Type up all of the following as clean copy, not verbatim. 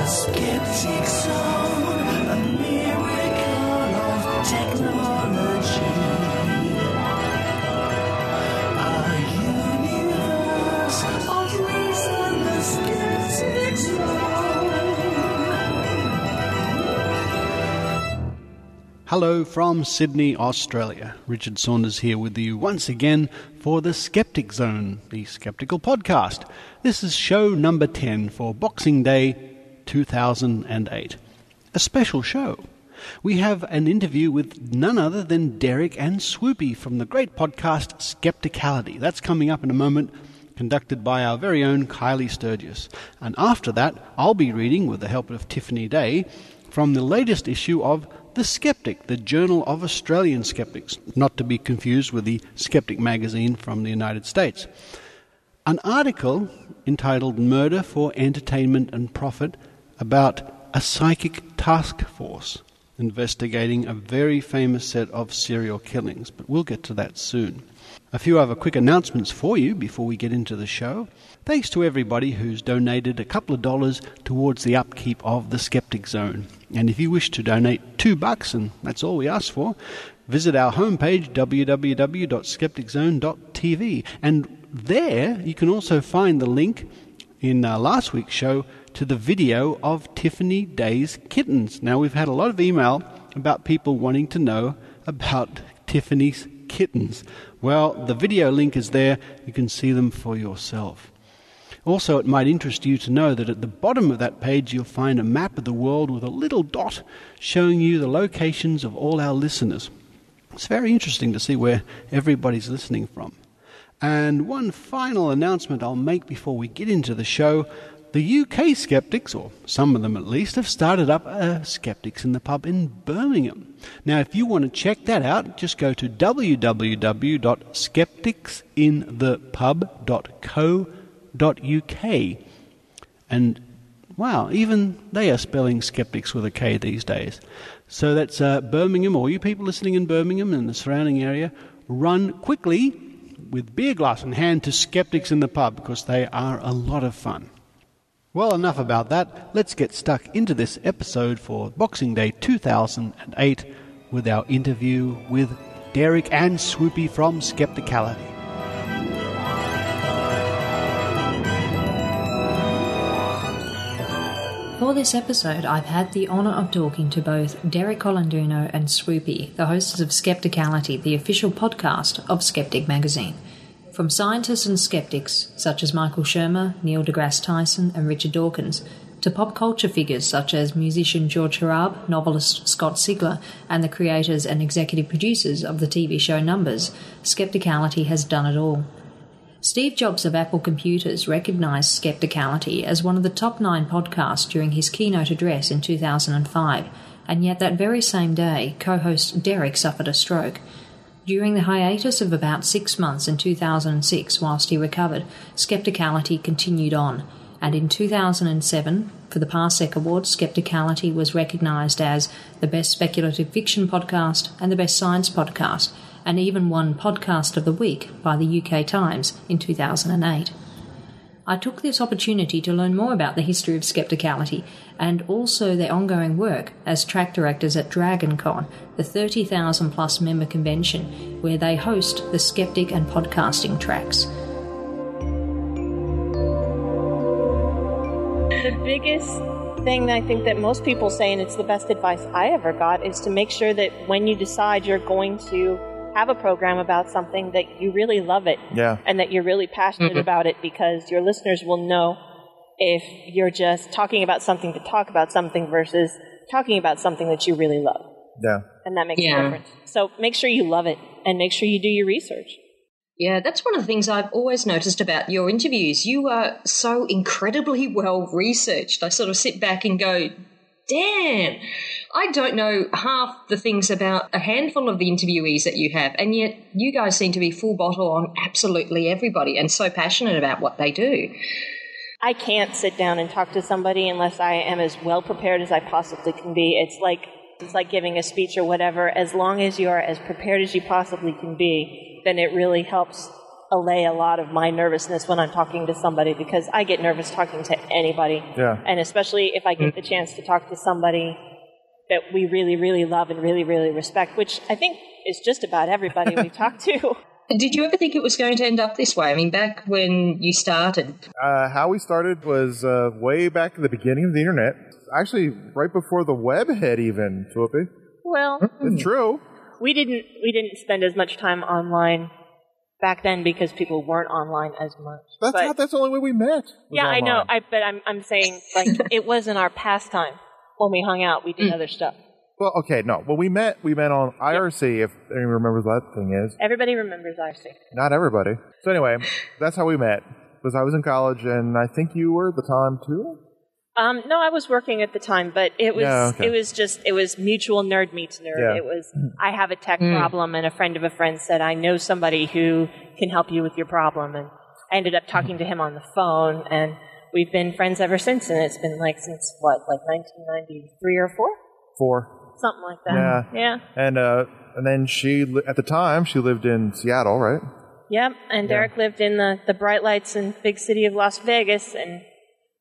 Skeptic Zone, a miracle of technology. A universe of reason, the Skeptic Zone. Hello from Sydney, Australia. Richard Saunders here with you once again for the Skeptic Zone, the Skeptical Podcast. This is show number 10 for Boxing Day 2008. A special show. We have an interview with none other than Derek and Swoopy from the great podcast Skepticality. That's coming up in a moment, conducted by our very own Kylie Sturgis. And after that, I'll be reading, with the help of Tiffany Day, from the latest issue of The Skeptic, the Journal of Australian Skeptics, not to be confused with the Skeptic magazine from the United States. An article entitled Murder for Entertainment and Profit about a psychic task force investigating a very famous set of serial killings, but we'll get to that soon. A few other quick announcements for you before we get into the show. Thanks to everybody who's donated a couple of dollars towards the upkeep of the Skeptic Zone. And if you wish to donate $2, and that's all we ask for, visit our homepage, www.skepticzone.tv. And there you can also find the link in last week's show to the video of Tiffany Day's kittens. Now, we've had a lot of email about people wanting to know about Tiffany's kittens. Well, the video link is there. You can see them for yourself. Also, it might interest you to know that at the bottom of that page you'll find a map of the world with a little dot showing you the locations of all our listeners. It's very interesting to see where everybody's listening from. And one final announcement I'll make before we get into the show. The UK skeptics, or some of them at least, have started up Skeptics in the Pub in Birmingham. Now, if you want to check that out, just go to www.skepticsinthepub.co.uk. And, wow, even they are spelling skeptics with a K these days. So that's Birmingham, or you people listening in Birmingham and the surrounding area, run quickly with beer glass in hand to Skeptics in the Pub, because they are a lot of fun. Well, enough about that. Let's get stuck into this episode for Boxing Day 2008 with our interview with Derek and Swoopy from Skepticality. For this episode, I've had the honour of talking to both Derek Colanduno and Swoopy, the hosts of Skepticality, the official podcast of Skeptic magazine. From scientists and skeptics such as Michael Shermer, Neil deGrasse Tyson and Richard Dawkins, to pop culture figures such as musician George Harab, novelist Scott Sigler, and the creators and executive producers of the TV show Numbers, Skepticality has done it all. Steve Jobs of Apple Computers recognised Skepticality as one of the top 9 podcasts during his keynote address in 2005, and yet that very same day, co-host Derek suffered a stroke. During the hiatus of about 6 months in 2006, whilst he recovered, Skepticality continued on, and in 2007, for the Parsec Awards, Skepticality was recognised as the Best Speculative Fiction Podcast and the Best Science Podcast, and even won Podcast of the Week by the UK Times in 2008. I took this opportunity to learn more about the history of Skepticality and also their ongoing work as track directors at DragonCon, the 30,000 plus member convention where they host the Skeptic and Podcasting tracks. The biggest thing I think that most people say, and it's the best advice I ever got, is to make sure that when you decide you're going to have a program about something, that you really love it. Yeah. And that you're really passionate about it, because your listeners will know if you're just talking about something to talk about something versus talking about something that you really love. Yeah. And that makes a difference. So make sure you love it and make sure you do your research. Yeah, that's one of the things I've always noticed about your interviews. You are so incredibly well researched. I sort of sit back and go, damn, I don't know half the things about a handful of the interviewees that you have, and yet you guys seem to be full bottle on absolutely everybody and so passionate about what they do. I can't sit down and talk to somebody unless I am as well prepared as I possibly can be. It's like giving a speech or whatever. As long as you are as prepared as you possibly can be, then it really helps allay a lot of my nervousness when I'm talking to somebody, because I get nervous talking to anybody. Yeah. And especially if I get the chance to talk to somebody that we really, really love and really, really respect, which I think is just about everybody we talk to. Did you ever think it was going to end up this way? I mean, back when you started. How we started was way back at the beginning of the internet. Actually, right before the web hit even, Swoopy. Well, It's true. we didn't spend as much time online back then because people weren't online as much. That's the only way we met. Yeah, I know. But I'm saying, like, it wasn't our pastime. When we hung out, we did other stuff. Well, okay, no. When we met on IRC, if anyone remembers what that thing is. Everybody remembers IRC. Not everybody. So anyway, that's how we met. Because I was in college, and I think you were at the time, too? No, I was working at the time, but it was mutual nerd meets nerd. Yeah. It was, I have a tech problem, and a friend of a friend said, I know somebody who can help you with your problem, and I ended up talking to him on the phone, and we've been friends ever since, and it's been since 1993 or 4? 4. Something like that. Yeah. And then at the time, she lived in Seattle, right? Yep, and Derek lived in the bright lights and big city of Las Vegas, and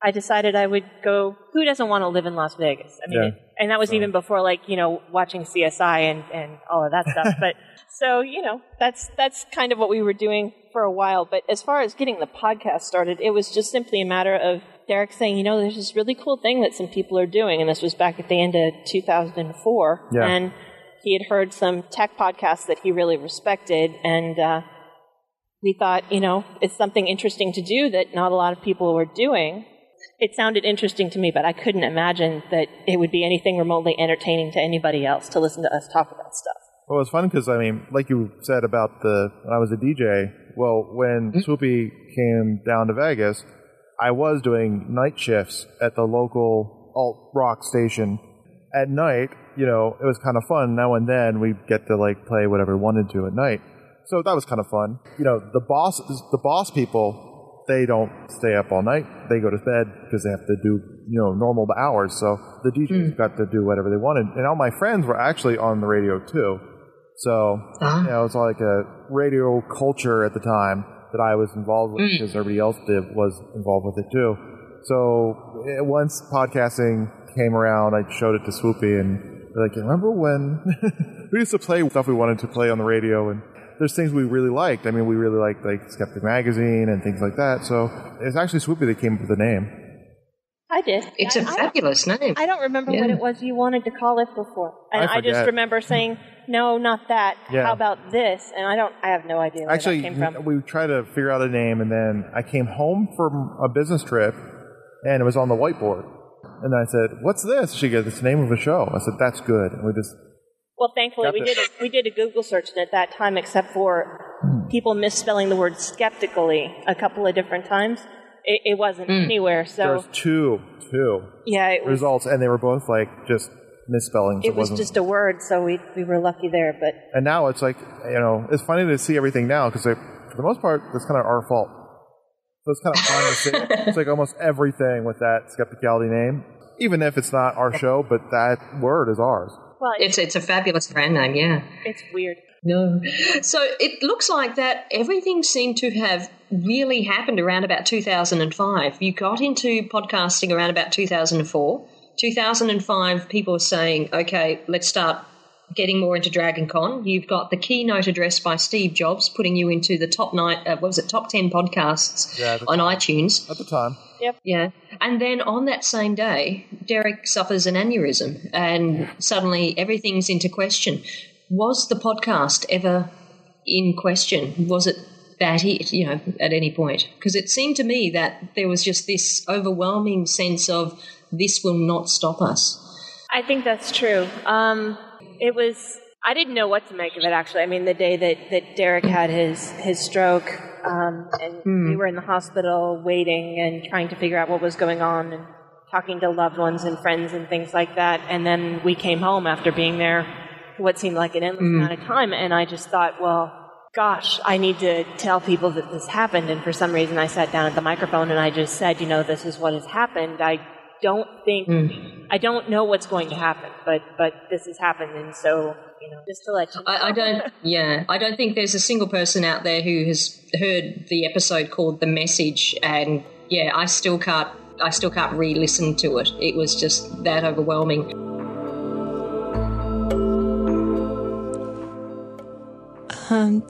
I decided I would go. Who doesn't want to live in Las Vegas? I mean, and that was even before, watching CSI and all of that stuff. But so, that's kind of what we were doing for a while. But as far as getting the podcast started, it was just simply a matter of Derek saying, there's this really cool thing that some people are doing, and this was back at the end of 2004, and he had heard some tech podcasts that he really respected, and we thought, it's something interesting to do that not a lot of people were doing. It sounded interesting to me, but I couldn't imagine that it would be anything remotely entertaining to anybody else to listen to us talk about stuff. Well, it's fun because, like you said about when I was a DJ, when Swoopy came down to Vegas, I was doing night shifts at the local alt-rock station. At night, it was kind of fun. Now and then we'd get to, play whatever we wanted to at night. So that was kind of fun. The boss people, they don't stay up all night. They go to bed because they have to do, normal hours. So the DJs got to do whatever they wanted. And all my friends were actually on the radio too. So, it was like a radio culture at the time that I was involved with because everybody else was involved with it too. So once podcasting came around, I showed it to Swoopy and they're like, remember when we used to play stuff we wanted to play on the radio, and there's things we really liked. I mean, we really liked Skeptic Magazine and things like that. So it's actually Swoopy that came up with the name. I did. It's a fabulous name. I don't remember what it was you wanted to call it before. And I just remember saying, no, not that. Yeah. How about this? And I have no idea where that came from. We tried to figure out a name, and then I came home from a business trip, and it was on the whiteboard. And I said, what's this? She goes, it's the name of a show. I said, that's good. And we just... Well, thankfully, we did a Google search at that time, except for people misspelling the word skeptically a couple of different times. It wasn't anywhere. So there was two results, and they were both just misspellings. It was just a word, so we were lucky there. But and now it's it's funny to see everything now because for the most part, that's kind of our fault. So it's kind of fun to see. It's almost everything with that Skepticality name, even if it's not our show, but that word is ours. Well, it's a fabulous brand name, yeah. It's weird. No. So it looks like that everything seemed to have really happened around about 2005. You got into podcasting around about 2004. 2005, people were saying, okay, let's start getting more into Dragon Con. You've got the keynote address by Steve Jobs putting you into the top 10 podcasts on iTunes. At the time. Yep. Yeah. And then on that same day, Derek suffers an aneurysm and suddenly everything's into question. Was the podcast ever in question? Was it that at any point? Because it seemed to me that there was just this overwhelming sense of this will not stop us. I think that's true. I didn't know what to make of it, actually. I mean, the day that Derek had his stroke, and we were in the hospital waiting and trying to figure out what was going on and talking to loved ones and friends and things like that. And then we came home after being there what seemed like an endless amount of time, and I just thought, well, gosh, I need to tell people that this happened. And for some reason I sat down at the microphone and I just said, this is what has happened. I don't know what's going to happen, but this has happened. And so just to let you know. I don't think there's a single person out there who has heard the episode called The Message, and I still can't re-listen to it. It was just that overwhelming.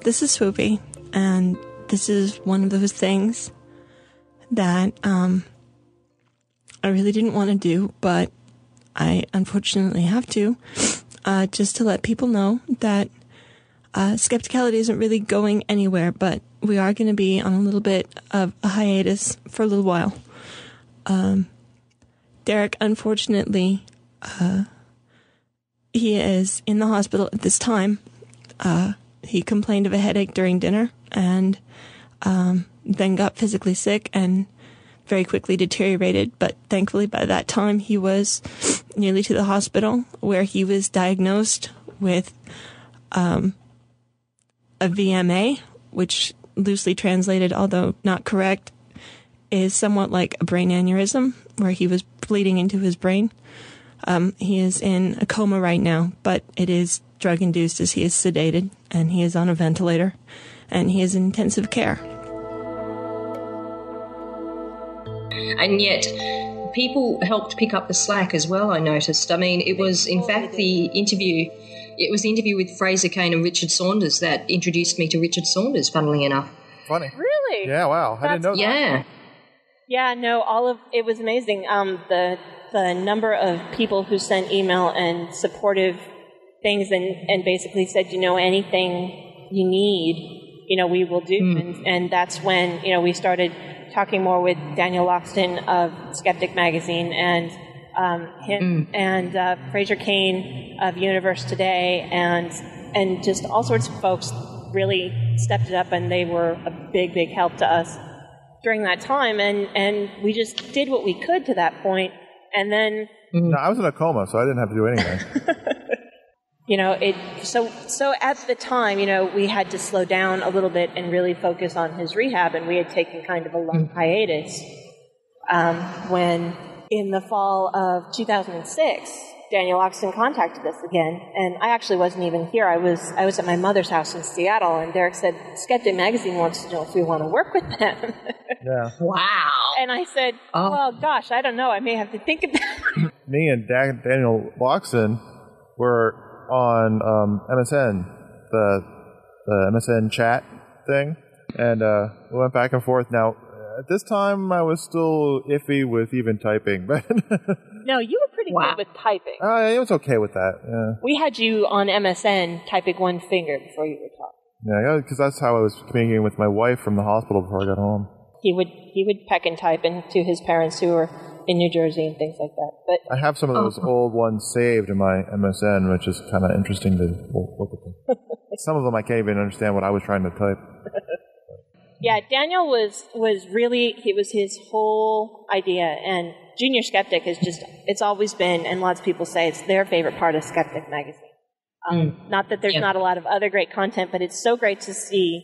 This is Swoopy, and this is one of those things that I really didn't want to do, but I unfortunately have to, just to let people know that Skepticality isn't really going anywhere, but we are going to be on a little bit of a hiatus for a little while. Derek, unfortunately, he is in the hospital at this time. He complained of a headache during dinner and then got physically sick and very quickly deteriorated. But thankfully, by that time, he was nearly to the hospital, where he was diagnosed with a VMA, which loosely translated, although not correct, is somewhat like a brain aneurysm, where he was bleeding into his brain. He is in a coma right now, but it is drug-induced, as he is sedated, and he is on a ventilator, and he is in intensive care. And yet, people helped pick up the slack as well, I noticed. I mean, it was, in fact, the interview with Fraser Cain and Richard Saunders that introduced me to Richard Saunders, funnily enough. Funny. Really? Yeah, wow. I didn't know that. Yeah. Yeah, no, it was amazing. The number of people who sent email and supportive things and basically said, anything you need, we will do. And that's when, we started talking more with Daniel Loxton of Skeptic Magazine and him and Fraser Cain of Universe Today and just all sorts of folks really stepped it up, and they were a big, big help to us during that time. And we just did what we could to that point. And then... No, I was in a coma, so I didn't have to do anything. So at the time, we had to slow down a little bit and really focus on his rehab, and we had taken kind of a long hiatus. When in the fall of 2006, Daniel Loxton contacted us again, and I actually wasn't even here. I was at my mother's house in Seattle, and Derek said, Skeptic Magazine wants to know if we want to work with them. Yeah. Wow. And I said, well, gosh, I don't know. I may have to think about it. Me and Daniel Loxton were on MSN, the MSN chat thing, and we went back and forth. Now, at this time, I was still iffy with even typing, but no, you were pretty good with typing. I was okay with that. Yeah. We had you on MSN typing one finger before you were talking. Yeah, because that's how I was communicating with my wife from the hospital before I got home. He would peck and type into his parents who were in New Jersey and things like that. But I have some of those old ones saved in my MSN, which is kind of interesting to look at them. Some of them I can't even understand what I was trying to type. Yeah, Daniel was really, it was his whole idea, and Junior Skeptic it's always been, and lots of people say it's their favorite part of Skeptic Magazine. Not that there's not a lot of other great content, but it's so great to see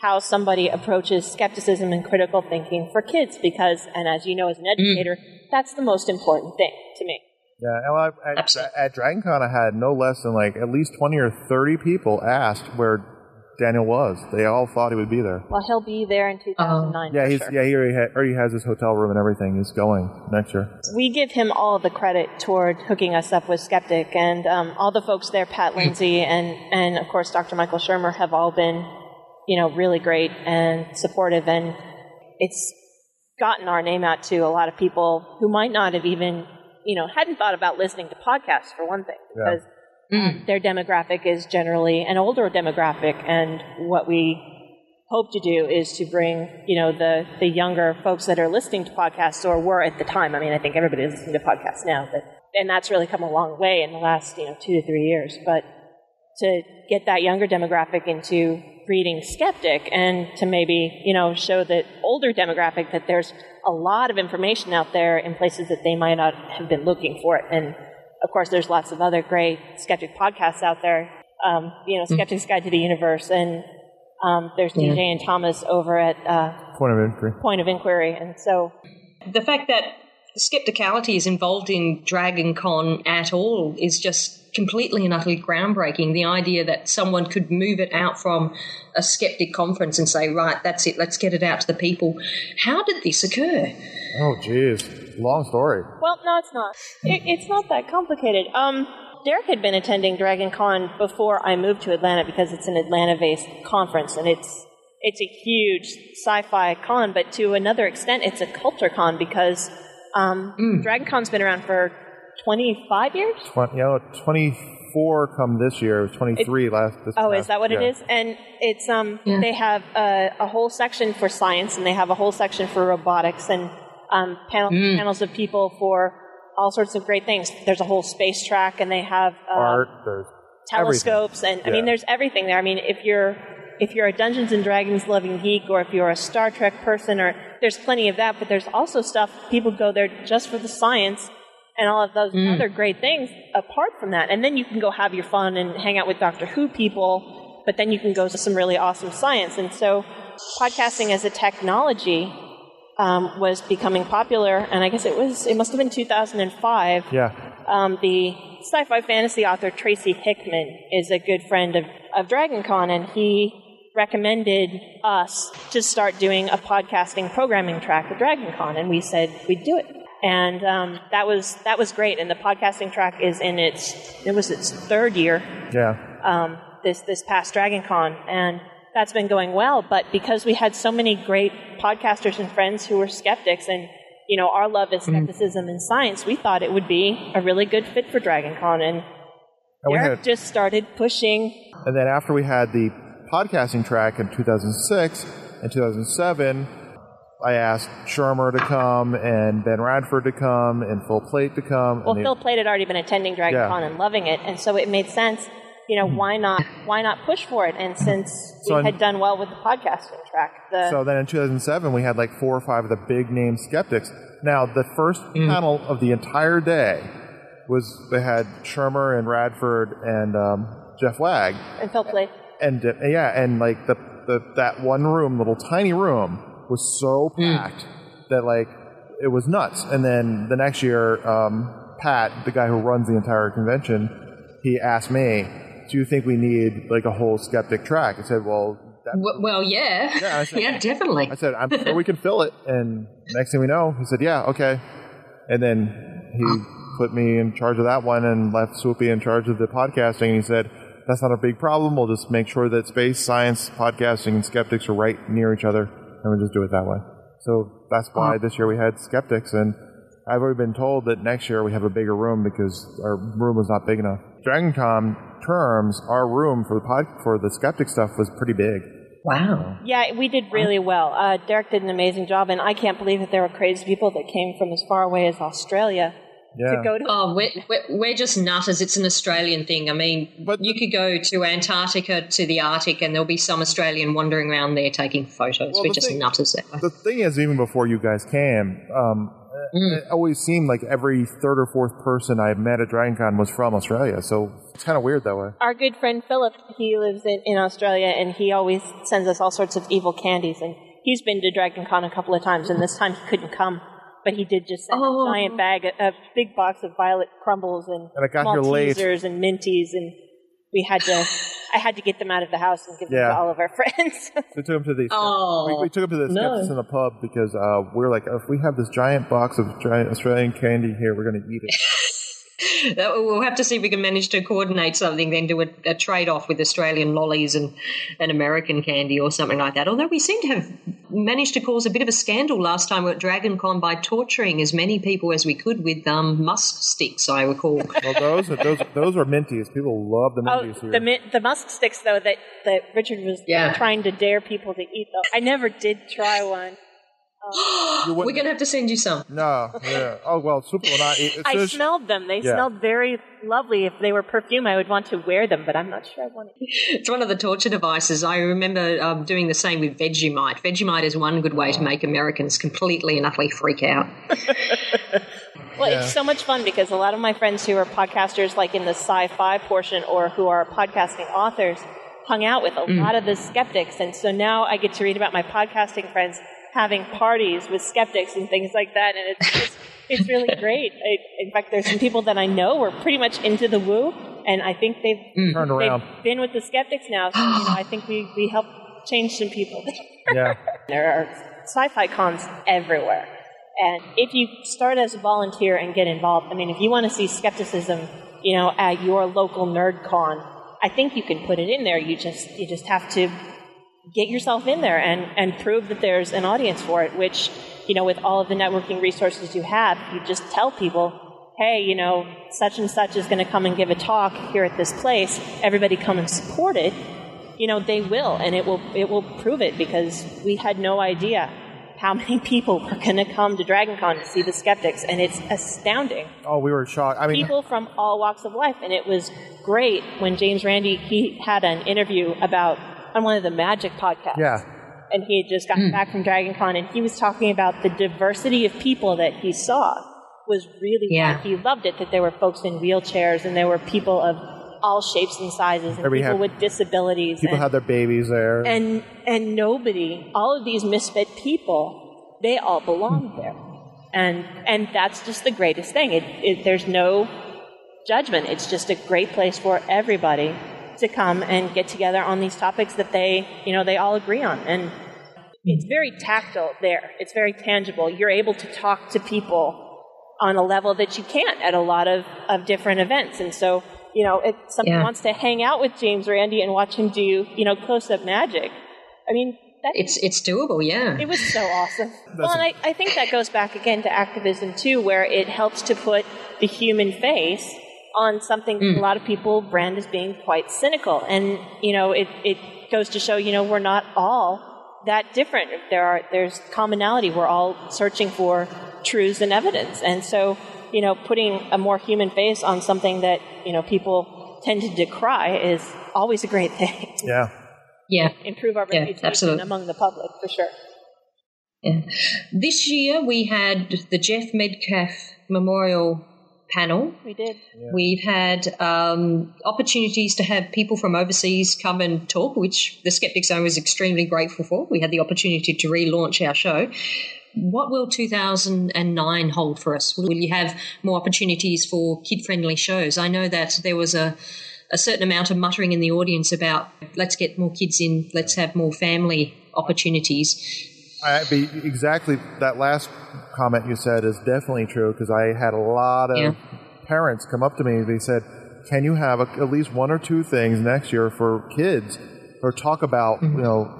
how somebody approaches skepticism and critical thinking for kids, because, and as you know as an educator, that's the most important thing to me. Yeah, well, at DragonCon I had no less than at least 20 or 30 people asked where Daniel was. They all thought he would be there. Well, he'll be there in 2009. Yeah, he already has his hotel room and everything. He's going next year. We give him all the credit toward hooking us up with Skeptic, and all the folks there, Pat Lindsay and of course Dr. Michael Shermer, have all been really great and supportive, and it's gotten our name out to a lot of people who might not have even hadn't thought about listening to podcasts, for one thing, because their demographic is generally an older demographic, and what we hope to do is to bring, the younger folks that are listening to podcasts, or were at the time. I mean, I think everybody is listening to podcasts now, and that's really come a long way in the last, 2 to 3 years. But to get that younger demographic into reading Skeptic, and to maybe, show the older demographic that there's a lot of information out there in places that they might not have been looking for it. And of course, there's lots of other great Skeptic podcasts out there. Skeptic's Guide to the Universe, and there's DJ and Thomas over at Point of Inquiry. And so the fact that Skepticality is involved in Dragon Con at all is just completely and utterly groundbreaking. The idea that someone could move it out from a skeptic conference and say, right, that's it, let's get it out to the people. How did this occur? Oh, geez. Long story. Well, no, it's not. It's not that complicated. Derek had been attending Dragon Con before I moved to Atlanta because it's an Atlanta-based conference, and it's a huge sci-fi con, but to another extent, it's a culture con because Dragon Con's been around for 25 years? 24 come this year. It was 23 last. Is that what it is? And it's they have a whole section for science, and they have a whole section for robotics, and panels of people for all sorts of great things. There's a whole space track, and they have art, there's telescopes, everything. I mean, there's everything there. I mean, if you're a Dungeons and Dragons loving geek, or if you're a Star Trek person, or there's plenty of that, but there's also stuff, people go there just for the science and all of those other great things apart from that. And then you can go have your fun and hang out with Doctor Who people, but then you can go to some really awesome science. And so podcasting as a technology was becoming popular, and I guess it must have been 2005. Yeah. The sci-fi fantasy author Tracy Hickman is a good friend of Dragon Con, and he recommended us to start doing a podcasting programming track at Dragon Con, and we said we'd do it. And that was great. And the podcasting track is in its third year. Yeah. This past Dragon Con, and that's been going well. But because we had so many great podcasters and friends who were skeptics, and our love is skepticism and science, we thought it would be a really good fit for Dragon Con. And Derek just started pushing. And then after we had the podcasting track in 2006 and 2007. I asked Shermer to come and Ben Radford to come and Full Plate to come. Well, Phil Plate had already been attending Dragon Con and loving it, and so it made sense. Why not push for it? And since we had done well with the podcasting track, so then in 2007 we had like 4 or 5 of the big name skeptics. Now the first panel of the entire day they had Shermer and Radford and Jeff Wagg and Phil Plate, and like that one room, little tiny room, was so packed that like it was nuts. And then the next year, Pat, the guy who runs the entire convention, he asked me, "Do you think we need like a whole skeptic track?" I said, "Well, yeah, I said, yeah, definitely." I said, "I'm sure we can fill it." And next thing we know, he said, "Yeah, okay." And then he put me in charge of that one and left Swoopy in charge of the podcasting. And he said, "That's not a big problem. We'll just make sure that space, science, podcasting, and skeptics are right near each other. And we just do it that way." So that's why this year we had skeptics, and I've already been told that next year we have a bigger room because our room was not big enough. DragonCon terms, our room for the skeptic stuff was pretty big. Wow. Yeah, we did really well. Derek did an amazing job, and I can't believe that there were crazy people that came from as far away as Australia to go to. Oh, we're just nutters. It's an Australian thing. I mean, you could go to Antarctica, to the Arctic, and there'll be some Australian wandering around there taking photos. We're just nutters there. The thing is, even before you guys came, it always seemed like every third or fourth person I met at DragonCon was from Australia, so it's kind of weird that way. Our good friend Philip, he lives in Australia, and he always sends us all sorts of evil candies, and he's been to DragonCon a couple of times, and this time he couldn't come. But he did just send a giant bag, a big box of violet crumbles and Maltesers and Minties, and I had to get them out of the house and give them to all of our friends. We took them to the we took them to the skeptics in the pub because we were like, if we have this giant box of giant Australian candy here, we're going to eat it. We'll have to see if we can manage to coordinate something then, do a trade-off with Australian lollies and American candy or something like that. Although we seem to have managed to cause a bit of a scandal last time we were at DragonCon by torturing as many people as we could with musk sticks, I recall. Well, those are minties. People love the minties here. The musk sticks, though, that Richard was trying to dare people to eat, though. I never did try one. We're going to have to send you some. No, yeah. Oh, well, Swoopy will not eat. I smelled them. They smelled very lovely. If they were perfume, I would want to wear them, but I'm not sure I want to eat them. It's one of the torture devices. I remember doing the same with Vegemite. Vegemite is one good way to make Americans completely and utterly freak out. Well, it's so much fun because a lot of my friends who are podcasters, like in the sci-fi portion, or who are podcasting authors, hung out with a lot of the skeptics, and so now I get to read about my podcasting friends having parties with skeptics and things like that, and It's really great. In fact, there's some people that I know were pretty much into the woo, and I think they've Turned around. They've been with the skeptics now. So I think we helped change some people. Yeah. There are sci-fi cons everywhere, and if you start as a volunteer and get involved, I mean, if you want to see skepticism, at your local nerd con, I think you can put it in there. You just have to get yourself in there and prove that there's an audience for it, which, with all of the networking resources you have, you just tell people, hey, such and such is going to come and give a talk here at this place. Everybody come and support it. They will, and it will prove it, because we had no idea how many people were going to come to DragonCon to see the skeptics, and it's astounding. Oh, we were shocked. I mean, people from all walks of life, and it was great when James Randi, he had an interview on one of the Magic podcasts. Yeah. And he had just gotten back from DragonCon, and he was talking about the diversity of people that he saw was really fun. He loved it, that there were folks in wheelchairs, and there were people of all shapes and sizes, and people with disabilities. People had their babies there. And nobody, all of these misfit people, they all belong there. And that's just the greatest thing. There's no judgment. It's just a great place for everybody to come and get together on these topics that they all agree on. And it's very tactile there. It's very tangible. You're able to talk to people on a level that you can't at a lot of different events. And so, if somebody wants to hang out with James Randi and watch him do, close-up magic, I mean, it's doable, yeah. It was so awesome. Well, and I think that goes back again to activism, too, where it helps to put the human face on something a lot of people brand as being quite cynical. And, it goes to show, we're not all that different. There's commonality. We're all searching for truths and evidence. And so, putting a more human face on something that, people tend to decry is always a great thing. Yeah. Yeah. Improve our reputation among the public, for sure. Yeah. This year we had the Jeff Metcalfe Memorial panel. We did. Yeah. We've had opportunities to have people from overseas come and talk, which the Skeptic Zone was extremely grateful for. We had the opportunity to relaunch our show. What will 2009 hold for us? Will you have more opportunities for kid-friendly shows? I know that there was a certain amount of muttering in the audience about let's get more kids in, let's have more family opportunities. Exactly. That last comment you said is definitely true, because I had a lot of parents come up to me. They said, can you have at least one or two things next year for kids, or talk about,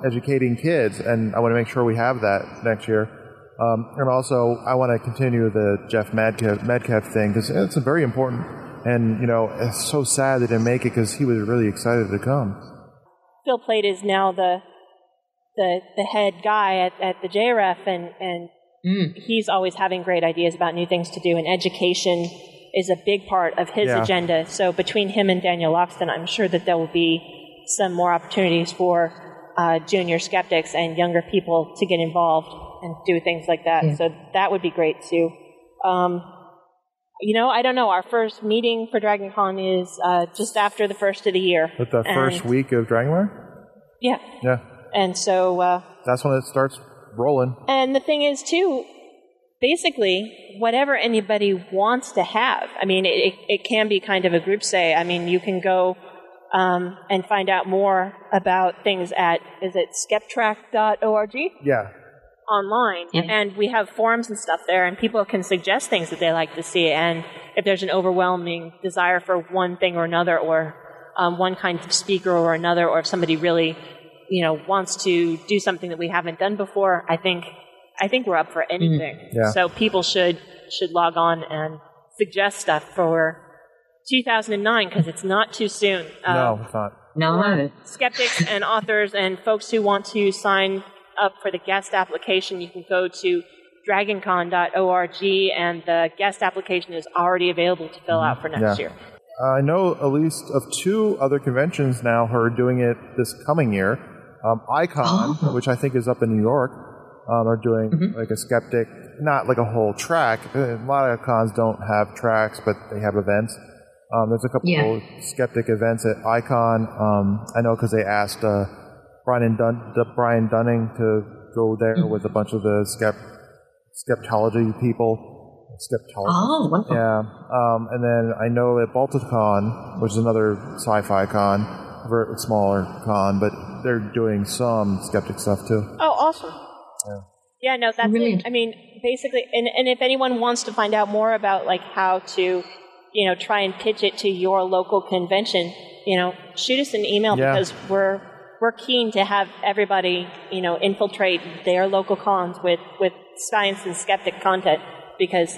educating kids? And I want to make sure we have that next year. And also, I want to continue the Jeff Metcalfe thing, because it's very important. And, it's so sad they didn't make it, because he was really excited to come. Phil Plait is now the head guy at the JRF, and he's always having great ideas about new things to do, and education is a big part of his agenda. So between him and Daniel Loxton, I'm sure that there will be some more opportunities for junior skeptics and younger people to get involved and do things like that. Yeah. So that would be great too. I don't know. Our first meeting for DragonCon is just after the first of the year. With the first week of DragonCon? Yeah. Yeah. And so... that's when it starts rolling. And the thing is, too, basically, whatever anybody wants to have, I mean, it can be kind of a group say. I mean, you can go and find out more about things at, is it skeptrack.org? Yeah. Online, and we have forums and stuff there, and people can suggest things that they like to see, and if there's an overwhelming desire for one thing or another, or one kind of speaker or another, or if somebody really wants to do something that we haven't done before, I think we're up for anything. Yeah. So people should log on and suggest stuff for 2009, because it's not too soon. No, it's not. No. Skeptics and authors and folks who want to sign up for the guest application, you can go to dragoncon.org, and the guest application is already available to fill out for next year. I know at least of two other conventions now who are doing it this coming year. Icon, which I think is up in New York, are doing like a skeptic, not like a whole track. A lot of cons don't have tracks, but they have events. There's a couple of skeptic events at Icon. I know because they asked Brian Dunning to go there with a bunch of the skeptology people. Skepticality. Oh, wonderful. Yeah. And then I know at Balticon, which is another sci-fi con, a very smaller con, but they're doing some skeptic stuff too. Oh, awesome. Yeah, no, that's Brilliant. it. I mean, basically, and if anyone wants to find out more about like how to, try and pitch it to your local convention, shoot us an email because we're keen to have everybody, infiltrate their local cons with science and skeptic content because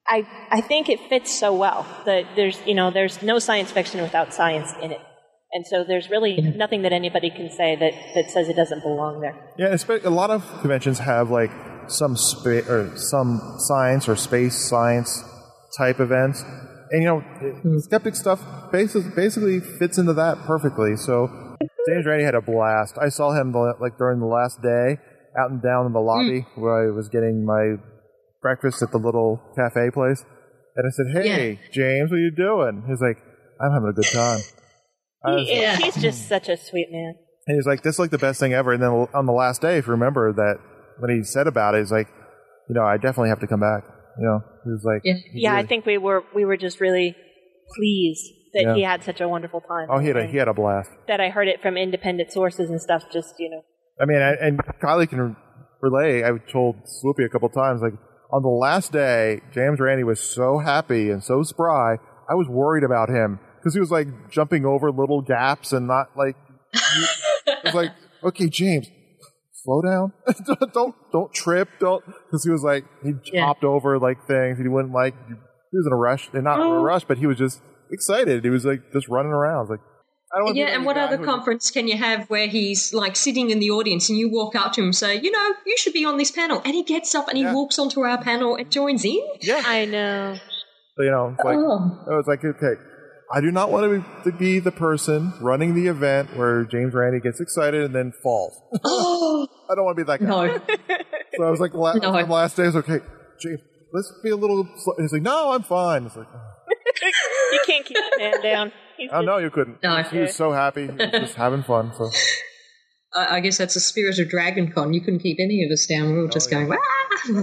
I think it fits so well that there's no science fiction without science in it. And so there's really nothing that anybody can say that says it doesn't belong there. Yeah, a lot of conventions have like some some science or space science type events, and skeptic stuff basically fits into that perfectly. So James Randi had a blast. I saw him during the last day out and down in the lobby where I was getting my breakfast at the little cafe place, and I said, "Hey, James, what are you doing?" He's like, "I'm having a good time." He's just such a sweet man. And he's like, "This is like the best thing ever." And then on the last day, if you remember that when he said about it, he's like, "I definitely have to come back." He was like, I think we were just really pleased that he had such a wonderful time. Oh, he had a blast. That I heard it from independent sources and stuff. Just I mean, and Kylie can relay. I told Swoopy a couple times, like on the last day, James Randi was so happy and so spry. I was worried about him. Because he was like jumping over little gaps and not like. It was like, okay, James, slow down, don't trip, because he was like he hopped over like things. He wouldn't like. He was in a rush, and not in a rush, but he was just excited. He was like just running around. I was like, I don't. Yeah, and what other conference can you have where he's like sitting in the audience and you walk up to him and say, you should be on this panel, and he gets up and he walks onto our panel and joins in. Yeah, I know. So, it's like I was like, okay. I do not want to be the person running the event where James Randi gets excited and then falls. I don't want to be that guy. No. So I was like, the last day, I was like, okay, James, let's be a little slow. He's like, no, I'm fine. It's like, you can't keep the man down. No, you couldn't. No. He was so happy. He was just having fun. So. I guess that's the spirit of Dragon Con. You couldn't keep any of us down. We were just going, the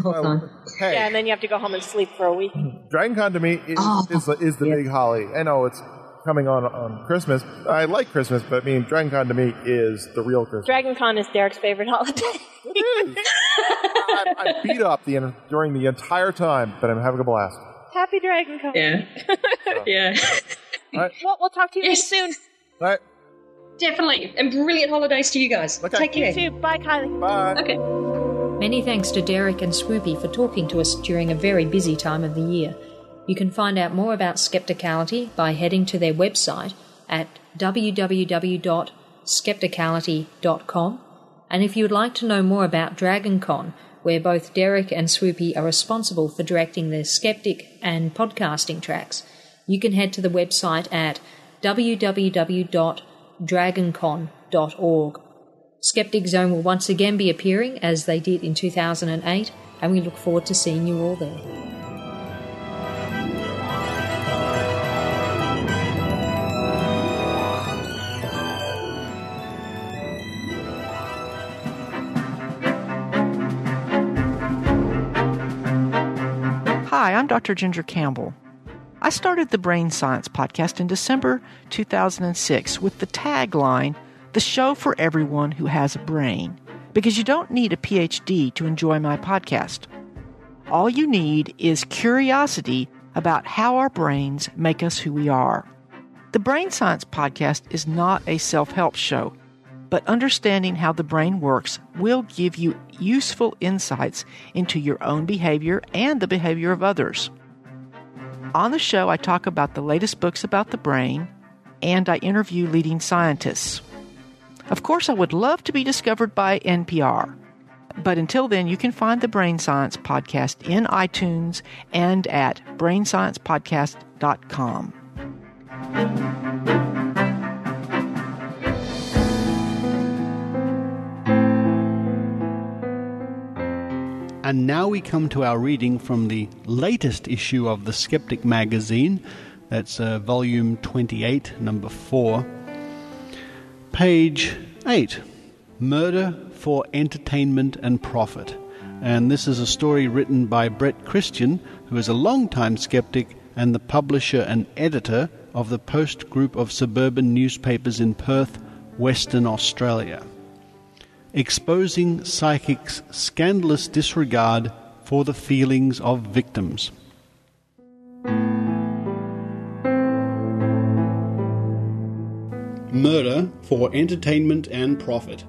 whole time. Hey. Yeah, and then you have to go home and sleep for a week. Dragon Con to me is the big holiday. I know it's coming on Christmas. I like Christmas, but I mean, Dragon Con to me is the real Christmas. Dragon Con is Derek's favorite holiday. It is. I beat up during the entire time, but I'm having a blast. Happy Dragon Con. Yeah. Yeah. All right. Well, we'll talk to you soon. All right. Definitely. And brilliant holidays to you guys. Okay. Take care. You too. Bye, Kylie. Bye. Okay. Many thanks to Derek and Swoopy for talking to us during a very busy time of the year. You can find out more about Skepticality by heading to their website at www.skepticality.com. And if you would like to know more about Dragon Con, where both Derek and Swoopy are responsible for directing the Skeptic and podcasting tracks, you can head to the website at www.dragoncon.org. Skeptic Zone will once again be appearing as they did in 2008, and we look forward to seeing you all there. Hi, I'm Dr. Ginger Campbell. I started the Brain Science podcast in December 2006 with the tagline, "The show for everyone who has a brain," because you don't need a PhD to enjoy my podcast. All you need is curiosity about how our brains make us who we are. The Brain Science podcast is not a self-help show, but understanding how the brain works will give you useful insights into your own behavior and the behavior of others. On the show, I talk about the latest books about the brain, and I interview leading scientists. Of course, I would love to be discovered by NPR. But until then, you can find the Brain Science Podcast in iTunes and at brainsciencepodcast.com. And now we come to our reading from the latest issue of the Skeptic magazine. That's volume 28, number 4. Page 8. Murder for Entertainment and Profit. and this is a story written by Bret Christian, who is a long-time skeptic and the publisher and editor of the Post group of suburban newspapers in Perth, Western Australia. Exposing psychics' scandalous disregard for the feelings of victims. Murder for entertainment and profit.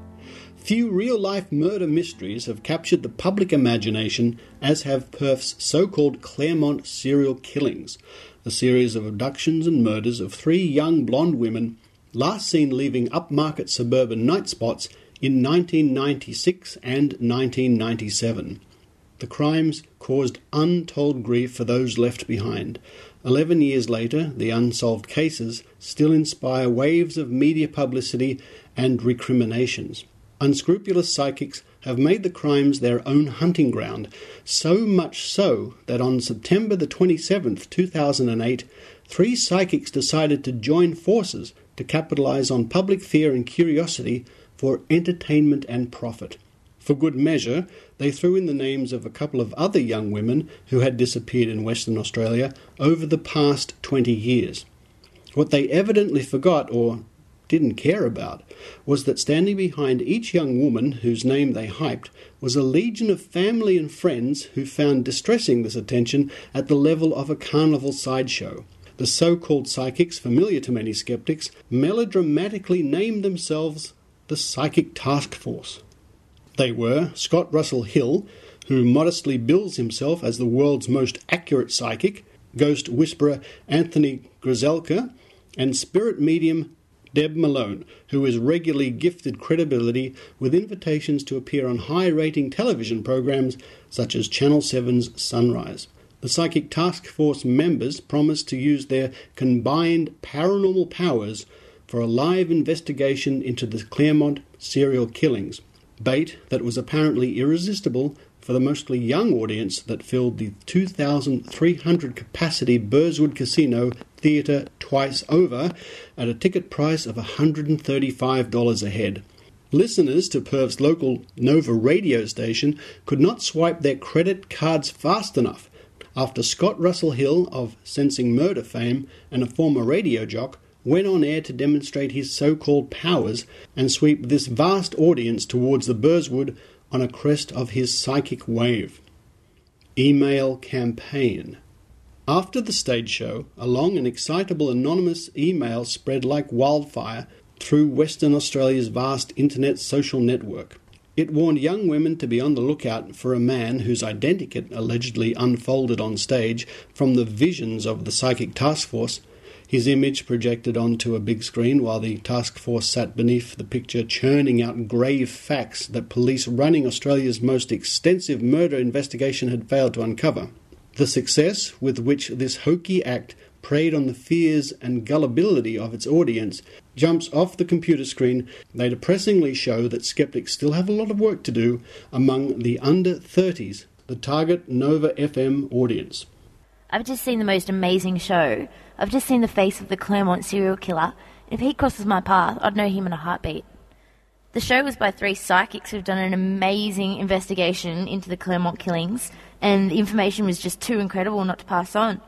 Few real-life murder mysteries have captured the public imagination as have Perth's so-called Claremont serial killings, a series of abductions and murders of 3 young blonde women last seen leaving upmarket suburban night spots in 1996 and 1997. The crimes caused untold grief for those left behind. 11 years later, the unsolved cases still inspire waves of media publicity and recriminations. Unscrupulous psychics have made the crimes their own hunting ground, so much so that on September the 27th, 2008, 3 psychics decided to join forces to capitalize on public fear and curiosity for entertainment and profit. For good measure, they threw in the names of a couple of other young women who had disappeared in Western Australia over the past 20 years. What they evidently forgot, or didn't care about, was that standing behind each young woman whose name they hyped was a legion of family and friends who found distressing this attention at the level of a carnival sideshow. The so-called psychics, familiar to many skeptics, melodramatically named themselves the Psychic Task Force. They were Scott Russell Hill, who modestly bills himself as the world's most accurate psychic, ghost whisperer Anthony Grzelka, and spirit medium Deb Malone, who is regularly gifted credibility with invitations to appear on high-rating television programs such as Channel 7's Sunrise. The Psychic Task Force members promised to use their combined paranormal powers for a live investigation into the Claremont serial killings, bait that was apparently irresistible for the mostly young audience that filled the 2,300 capacity Burswood Casino Theatre twice over at a ticket price of $135 a head. Listeners to Perth's local Nova radio station could not swipe their credit cards fast enough after Scott Russell Hill of Sensing Murder fame and a former radio jock went on air to demonstrate his so-called powers and sweep this vast audience towards the Burswood on a crest of his psychic wave. Email campaign. After the stage show, a long and excitable anonymous email spread like wildfire through Western Australia's vast internet social network. It warned young women to be on the lookout for a man whose identikit allegedly unfolded on stage from the visions of the Psychic Task Force, his image projected onto a big screen while the task force sat beneath the picture churning out grave facts that police running Australia's most extensive murder investigation had failed to uncover. The success with which this hokey act preyed on the fears and gullibility of its audience jumps off the computer screen. They depressingly show that skeptics still have a lot of work to do among the under 30s, the target Nova FM audience. I've just seen the most amazing show. I've just seen the face of the Claremont serial killer. If he crosses my path, I'd know him in a heartbeat. The show was by 3 psychics who've done an amazing investigation into the Claremont killings, and the information was just too incredible not to pass on.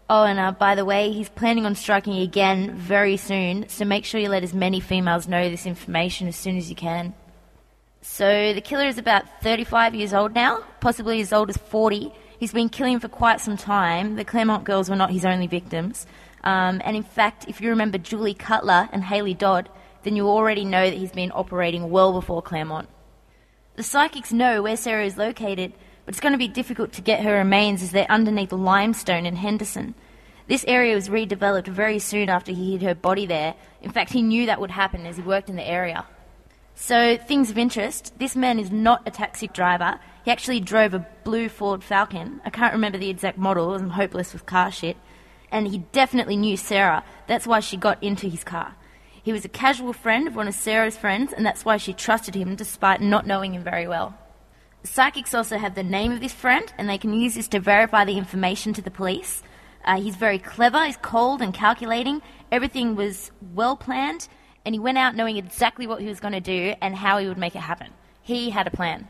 Oh, and by the way, he's planning on striking again very soon, so make sure you let as many females know this information as soon as you can. So the killer is about 35 years old now, possibly as old as 40. He's been killing for quite some time. The Claremont girls were not his only victims. And in fact, if you remember Julie Cutler and Hayley Dodd, then you already know that he's been operating well before Claremont. The psychics know where Sarah is located, but it's going to be difficult to get her remains as they're underneath limestone in Henderson. This area was redeveloped very soon after he hid her body there. In fact, he knew that would happen as he worked in the area. So, things of interest, this man is not a taxi driver. He actually drove a blue Ford Falcon. I can't remember the exact model, I'm hopeless with car shit. And he definitely knew Sarah. That's why she got into his car. He was a casual friend of one of Sarah's friends, and that's why she trusted him despite not knowing him very well. Psychics also have the name of this friend, and they can use this to verify the information to the police. He's very clever, he's cold and calculating. Everything was well planned, and he went out knowing exactly what he was going to do and how he would make it happen. He had a plan.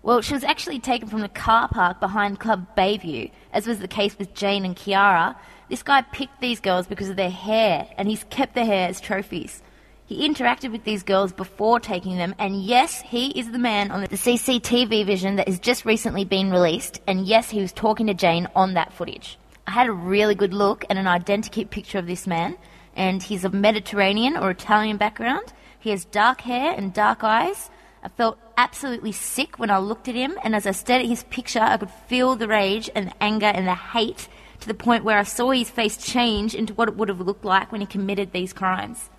Well, she was actually taken from the car park behind Club Bayview, as was the case with Jane and Kiara. This guy picked these girls because of their hair, and he's kept their hair as trophies. He interacted with these girls before taking them, and yes, he is the man on the CCTV vision that has just recently been released, and yes, he was talking to Jane on that footage. I had a really good look at an identikit picture of this man, and he's of Mediterranean or Italian background. He has dark hair and dark eyes. I felt absolutely sick when I looked at him, and as I stared at his picture, I could feel the rage and the anger and the hate to the point where I saw his face change into what it would have looked like when he committed these crimes.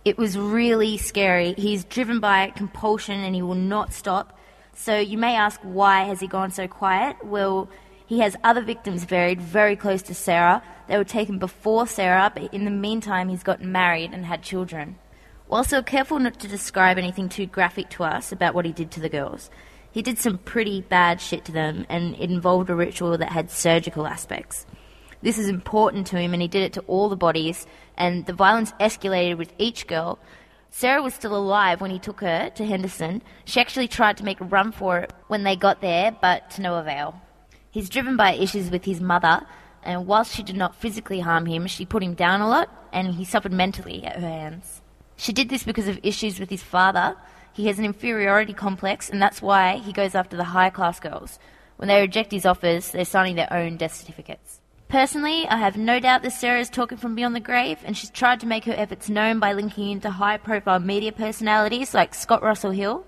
It was really scary. He's driven by compulsion and he will not stop. So you may ask, why has he gone so quiet? Well, he has other victims buried very close to Sarah. They were taken before Sarah, but in the meantime he's gotten married and had children. We're also careful not to describe anything too graphic to us about what he did to the girls. He did some pretty bad shit to them, and it involved a ritual that had surgical aspects. This is important to him, and he did it to all the bodies, and the violence escalated with each girl. Sarah was still alive when he took her to Henderson. She actually tried to make a run for it when they got there, but to no avail. He's driven by issues with his mother, and whilst she did not physically harm him, she put him down a lot, and he suffered mentally at her hands. She did this because of issues with his father. He has an inferiority complex, and that's why he goes after the high-class girls. When they reject his offers, they're signing their own death certificates. Personally, I have no doubt that Sarah is talking from beyond the grave, and she's tried to make her efforts known by linking into high-profile media personalities like Scott Russell Hill.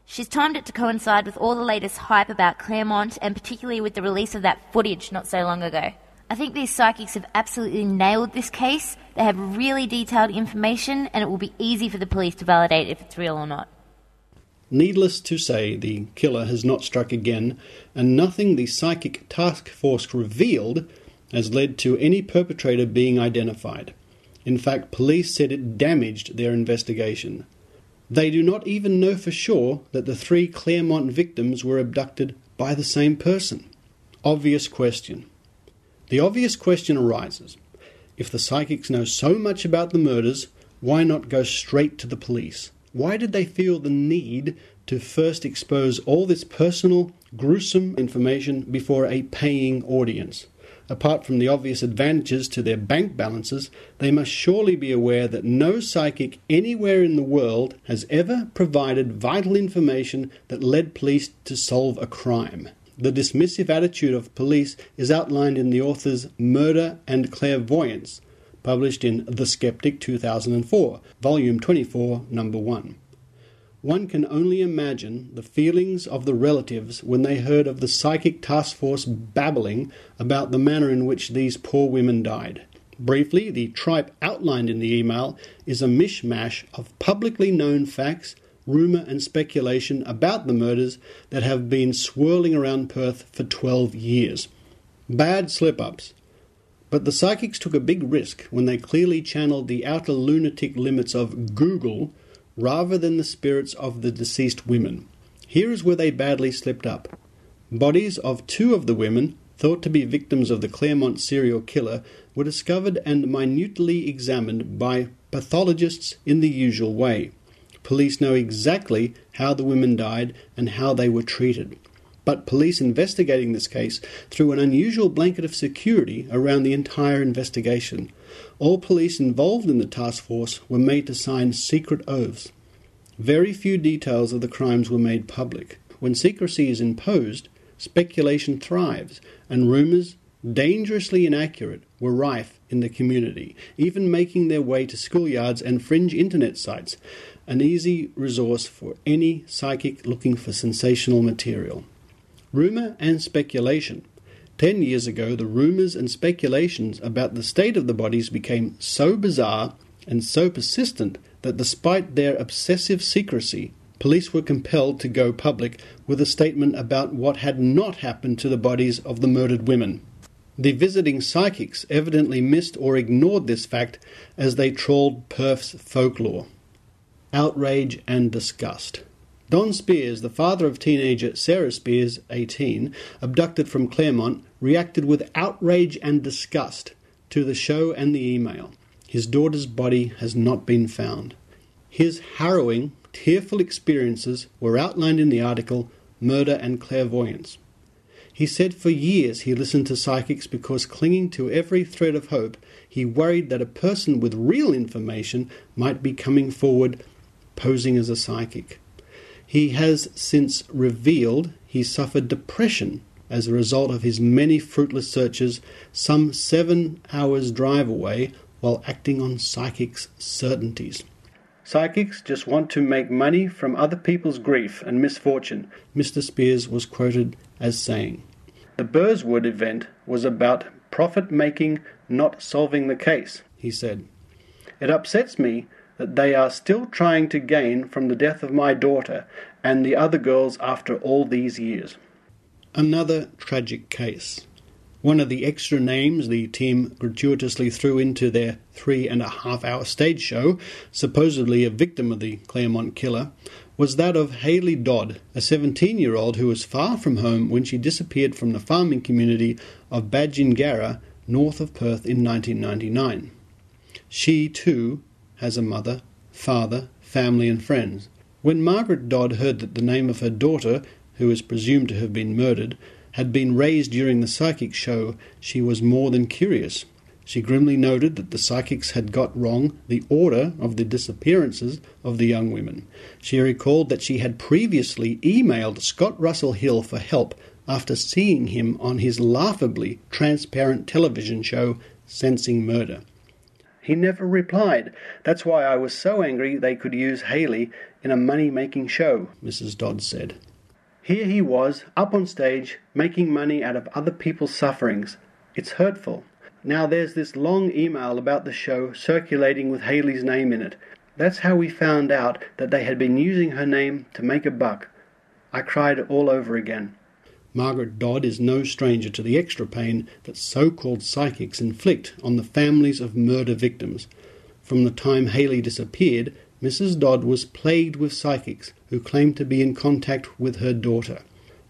She's timed it to coincide with all the latest hype about Claremont, and particularly with the release of that footage not so long ago. I think these psychics have absolutely nailed this case. They have really detailed information, and it will be easy for the police to validate if it's real or not. Needless to say, the killer has not struck again, and nothing the psychic task force revealed has led to any perpetrator being identified. In fact, police said it damaged their investigation. They do not even know for sure that the 3 Claremont victims were abducted by the same person. Obvious question. The obvious question arises. If the psychics know so much about the murders, why not go straight to the police? Why did they feel the need to first expose all this personal, gruesome information before a paying audience? Apart from the obvious advantages to their bank balances, they must surely be aware that no psychic anywhere in the world has ever provided vital information that led police to solve a crime. The dismissive attitude of police is outlined in the author's Murder and Clairvoyance, published in The Skeptic 2004, Volume 24, Number 1. One can only imagine the feelings of the relatives when they heard of the psychic task force babbling about the manner in which these poor women died. Briefly, the tripe outlined in the email is a mishmash of publicly known facts, rumour and speculation about the murders that have been swirling around Perth for 12 years. Bad slip-ups. But the psychics took a big risk when they clearly channeled the outer lunatic limits of Google rather than the spirits of the deceased women. Here is where they badly slipped up. Bodies of 2 of the women, thought to be victims of the Claremont serial killer, were discovered and minutely examined by pathologists in the usual way. Police know exactly how the women died and how they were treated. But police investigating this case threw an unusual blanket of security around the entire investigation. All police involved in the task force were made to sign secret oaths. Very few details of the crimes were made public. When secrecy is imposed, speculation thrives, and rumours, dangerously inaccurate, were rife in the community, even making their way to schoolyards and fringe internet sites, an easy resource for any psychic looking for sensational material. Rumour and speculation. 10 years ago, the rumours and speculations about the state of the bodies became so bizarre and so persistent that despite their obsessive secrecy, police were compelled to go public with a statement about what had not happened to the bodies of the murdered women. The visiting psychics evidently missed or ignored this fact as they trawled Perth's folklore. Outrage and disgust. Don Spears, the father of teenager Sarah Spears, 18, abducted from Claremont, reacted with outrage and disgust to the show and the email. His daughter's body has not been found. His harrowing, tearful experiences were outlined in the article murder and clairvoyance. He said for years he listened to psychics because, clinging to every thread of hope, he worried that a person with real information might be coming forward posing as a psychic. He has since revealed he suffered depression as a result of his many fruitless searches some 7 hours' drive away while acting on psychics' certainties. Psychics just want to make money from other people's grief and misfortune, Mr. Spears was quoted as saying. The Burswood event was about profit-making, not solving the case, he said. It upsets me that they are still trying to gain from the death of my daughter and the other girls after all these years. Another tragic case. One of the extra names the team gratuitously threw into their 3.5-hour stage show, supposedly a victim of the Claremont killer, was that of Hayley Dodd, a 17-year-old who was far from home when she disappeared from the farming community of Badgingarra, north of Perth in 1999. She, too, has a mother, father, family and friends. When Margaret Dodd heard that the name of her daughter, who is presumed to have been murdered, had been raised during the psychic show, she was more than curious. She grimly noted that the psychics had got wrong the order of the disappearances of the young women. She recalled that she had previously emailed Scott Russell Hill for help after seeing him on his laughably transparent television show, Sensing Murder. He never replied. That's why I was so angry they could use Hayley in a money-making show, Mrs. Dodd said. Here he was, up on stage, making money out of other people's sufferings. It's hurtful. Now there's this long email about the show circulating with Hayley's name in it. That's how we found out that they had been using her name to make a buck. I cried all over again. Margaret Dodd is no stranger to the extra pain that so-called psychics inflict on the families of murder victims. From the time Hayley disappeared, Mrs. Dodd was plagued with psychics who claimed to be in contact with her daughter.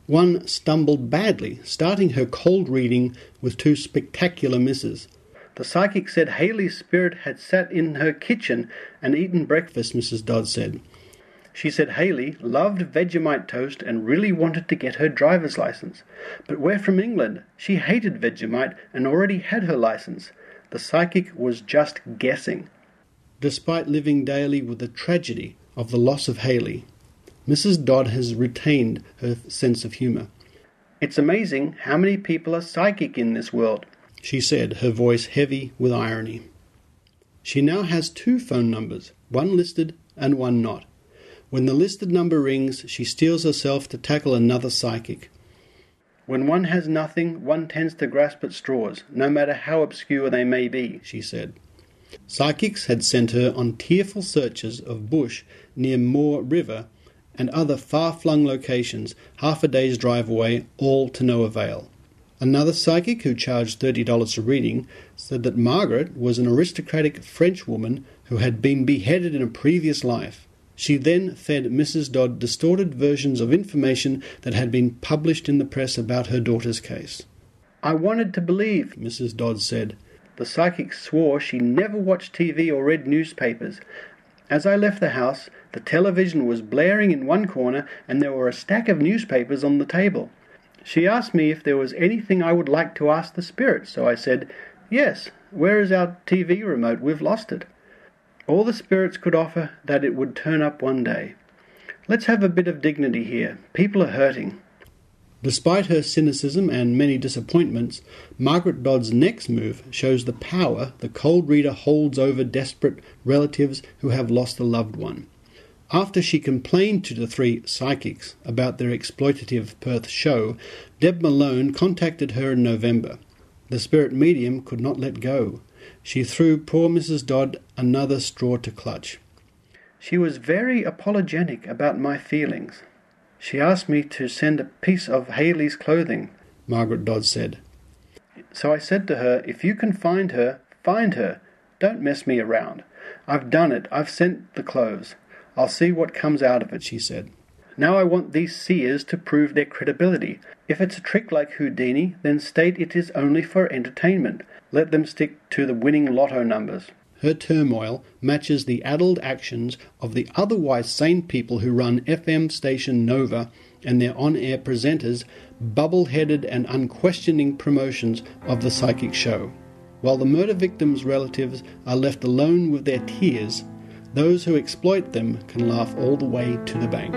One stumbled badly, starting her cold reading with 2 spectacular misses. The psychic said Hayley's spirit had sat in her kitchen and eaten breakfast, Mrs. Dodd said. She said Hayley loved Vegemite toast and really wanted to get her driver's license. But we're from England. She hated Vegemite and already had her license. The psychic was just guessing. Despite living daily with the tragedy of the loss of Hayley, Mrs. Dodd has retained her sense of humour. It's amazing how many people are psychic in this world, she said, her voice heavy with irony. She now has 2 phone numbers, one listed and one not. When the listed number rings, she steels herself to tackle another psychic. When one has nothing, one tends to grasp at straws, no matter how obscure they may be, she said. Psychics had sent her on tearful searches of bush near Moore River and other far-flung locations, half a day's drive away, all to no avail. Another psychic, who charged $30 a reading, said that Margaret was an aristocratic French woman who had been beheaded in a previous life. She then fed Mrs. Dodd distorted versions of information that had been published in the press about her daughter's case. I wanted to believe, Mrs. Dodd said. The psychic swore she never watched TV or read newspapers. As I left the house, the television was blaring in one corner and there were a stack of newspapers on the table. She asked me if there was anything I would like to ask the spirits, so I said, "Yes, where is our TV remote? We've lost it." All the spirits could offer that it would turn up one day. Let's have a bit of dignity here. People are hurting. Despite her cynicism and many disappointments, Margaret Dodd's next move shows the power the cold reader holds over desperate relatives who have lost a loved one. After she complained to the 3 psychics about their exploitative Perth show, Deb Malone contacted her in November. The spirit medium could not let go. She threw poor Mrs. Dodd another straw to clutch. She was very apologetic about my feelings. She asked me to send a piece of Hayley's clothing, Margaret Dodd said. So I said to her, if you can find her, find her. Don't mess me around. I've done it. I've sent the clothes. I'll see what comes out of it, she said. Now I want these seers to prove their credibility. If it's a trick like Houdini, then state it is only for entertainment. Let them stick to the winning lotto numbers. Her turmoil matches the addled actions of the otherwise sane people who run FM station Nova and their on-air presenters bubble-headed and unquestioning promotions of the psychic show. While the murder victims' relatives are left alone with their tears, those who exploit them can laugh all the way to the bank.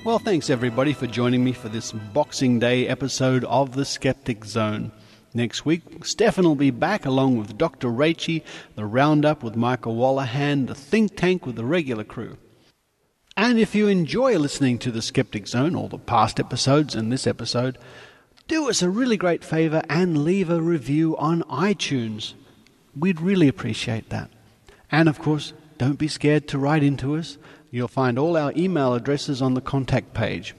Well, thanks everybody for joining me for this Boxing Day episode of the Skeptic Zone. Next week, Stefan will be back along with Dr. Raichi, the Roundup with Michael Wallahan, the Think Tank with the regular crew. And if you enjoy listening to the Skeptic Zone, or the past episodes and this episode, do us a really great favour and leave a review on iTunes. We'd really appreciate that. And of course, don't be scared to write into us. You'll find all our email addresses on the contact page.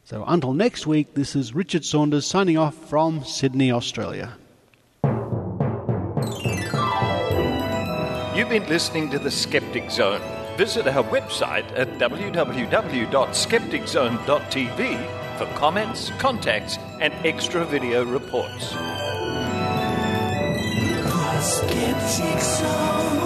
So until next week, this is Richard Saunders signing off from Sydney, Australia. You've been listening to The Skeptic Zone. Visit our website at www.skepticzone.tv for comments, contacts, and extra video reports. The Skeptic Zone.